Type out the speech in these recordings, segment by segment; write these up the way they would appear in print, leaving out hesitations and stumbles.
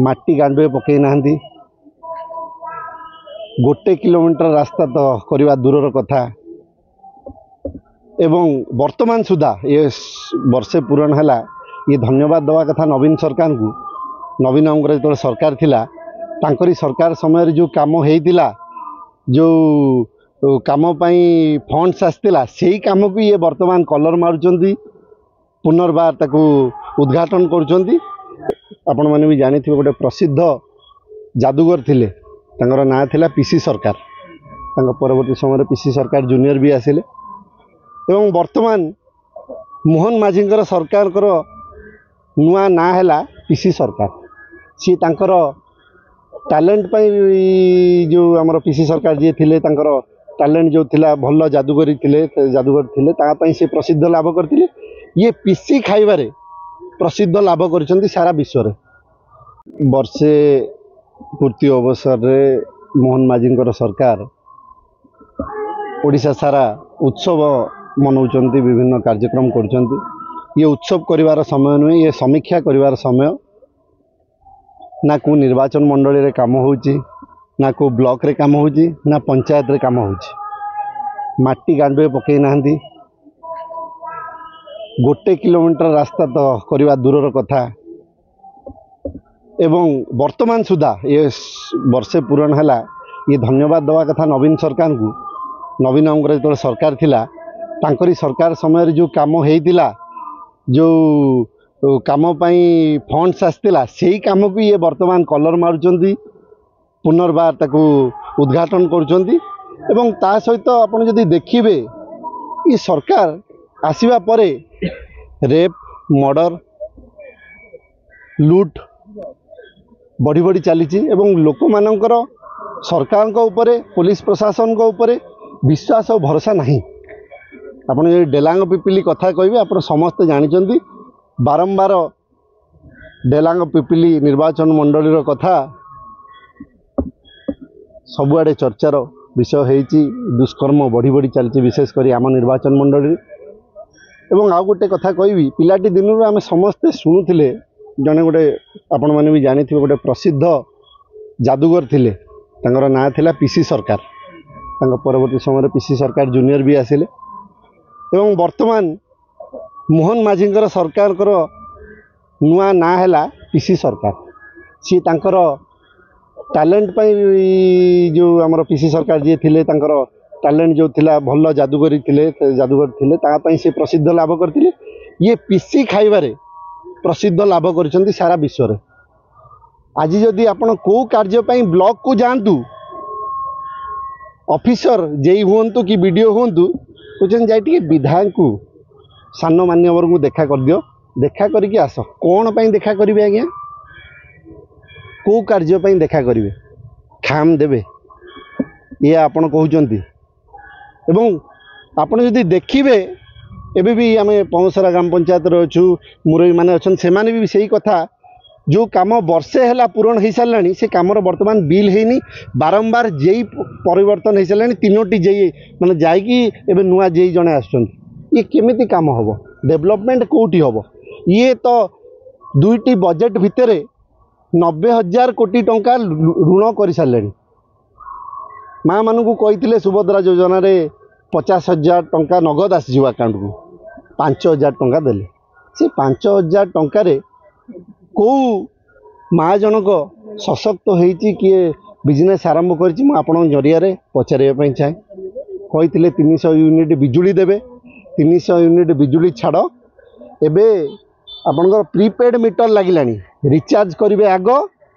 माटी गांडुए पकई ना गोटे किलोमीटर रास्ता तो करवा दूर कथा एवं वर्तमान सुधा ये वर्षे पूरण है ये धन्यवाद दवा कथा नवीन सरकार को। नवीन अंगर जो सरकार थिला तांकरी सरकार समय जो काम होता जो काम फंड्स आसला से काम को ये वर्तमान कलर मारुंच पुनर्बार ताकू उद्घाटन करुँच। आपण मैंने भी जानी गोटे प्रसिद्ध जादूगर थिले तांकर नाँ थिला पीसी सरकार। परवर्ती समय पीसी सरकार जूनियर भी आसिले एवं वर्तमान मोहन माझी सरकार नुआ ना है पीसी सरकार। सी तांकर टैलेंट जो आमर पीसी सरकार जी थिले तांकर टैलेंट जो थिला भल जादूगर थिले तापाई से प्रसिद्ध लाभ करथिले। ये पीसी खाइबारे प्रसिद्ध लाभ कर सारा विश्व रे। वर्षे पूर्ति अवसर रे मोहन माझी सरकार ओडिशा सारा उत्सव मनाउछंती विभिन्न कार्यक्रम करुछंती। ये उत्सव करिवार समय नुहे ये समीक्षा करिवार समय ना को निर्वाचन मंडली रे काम होउची ना को ब्लॉक रे काम होउची ना पंचायत रे काम होउची। माटी गांडुए पकई ना गोटे किलोमीटर रास्ता तो करवा दूर कथा एवं वर्तमान सुधा ये वर्षे पूरण है ये धन्यवाद दवा कथा नवीन सरकार को। नवीन अंगर जो सरकार थिला तांकरी सरकार समय जो काम होता जो काम फंड्स आसला से काम को ये वर्तमान कलर मारुंच पुनर्बार ताकू उद्घाटन करुँच। एवं ता सहित आपण जदि देखिबे ये सरकार आसीबा परे रेप मर्डर लुट बढ़ी बढ़ी चली लोक मानकर सरकार उपरे पुलिस प्रशासन को उपरे विश्वास और भरोसा नहीं। आपण जो डेलांग पिपिली कथा कहे आप समस्ते जानते बारंबार डेलांग पिपिली निर्वाचन मंडली कथा सबुआड़े चर्चार विषय होती। दुष्कर्म बढ़ी बढ़ी चलती विशेषकर आम निर्वाचन मंडली। एवं आउ गोटे कथा कहि पिलाटी दिन आम समस्ते शुणुले जड़े गोटे आपण मैंने भी जानी गोटे प्रसिद्ध जादूगर थिले तांकर नाँ थिला पीसी सरकार। परवर्ती समय पीसी सरकार जूनियर भी आसिले एवं वर्तमान मोहन माझी सरकार नुआ ना है पीसी सरकार। सी तांकर टैलेंट जो आमर पीसी सरकार जी थिले तांकर टैलेंट जो थिला भल जादूगर थिले तापाई से प्रसिद्ध लाभ करथिले। ये पीसी खाइबारे प्रसिद्ध लाभ कर सारा विश्व रे। आज जदि आपण को कार्य ब्लॉक को जातु ऑफिसर जेई हुंतु कि वीडियो हुंतु कहते जाए विधायक को सान मान्यवर को देखा कर दियो देखा करके आस कौन पाई देखा करेंगे आज्ञा को कार्य देखा करेंगे खाम देवे ये आपण कहते। एवं आपण जदि देखिए एबे भी आम पौसरा ग्राम पंचायत अच्छु मुरई मैंने अच्छा से भी सही कथा जो काम वर्षे है पूरण हो सारे से कम वर्तमान बिल है बारंबार जेई परिवर्तन हो सारे तीनोटी जेई मैंने जाइए नुआ जेई जड़े आसुँच केमिति काम हम डेवलपमेंट कौटी हम ये तो दुईटी बजेट भितर 90,000 कोटी टंका ऋण कर सारे। माँ मानू कही सुभद्रा योजना रे 50,000 टंका नगद आसो अकाउंट को 5,000 टंका देले से 5,000 टंकार कौ माँ जनक सशक्त होती किए बिजनेस आरंभ कर जरिया पचारे चाहे कही 300 यूनिट बिजुली देवे 300 यूनिट बिजुली छाड़ एबे आपनकर प्रीपेड मीटर लगिला रिचार्ज करेंगे आग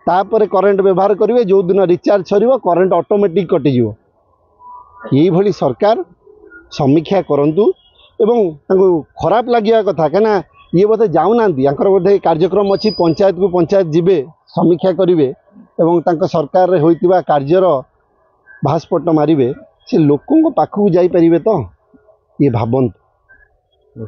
तापर करेन्ट व्यवहार करेंगे जो दिन रिचार्ज सर करेन्ट ऑटोमेटिक कटिज। यही भली सरकार समीक्षा करंतु एवं खराब लगे कथा कहीं ये बोधे जाऊना बोधे कार्यक्रम अच्छी पंचायत को पंचायत जीवे समीक्षा करेंगे एवं सरकार होइतिबा कार्यर भास्पट मारे से लोकों पाखक जाई परिबे तो ये भावंतु।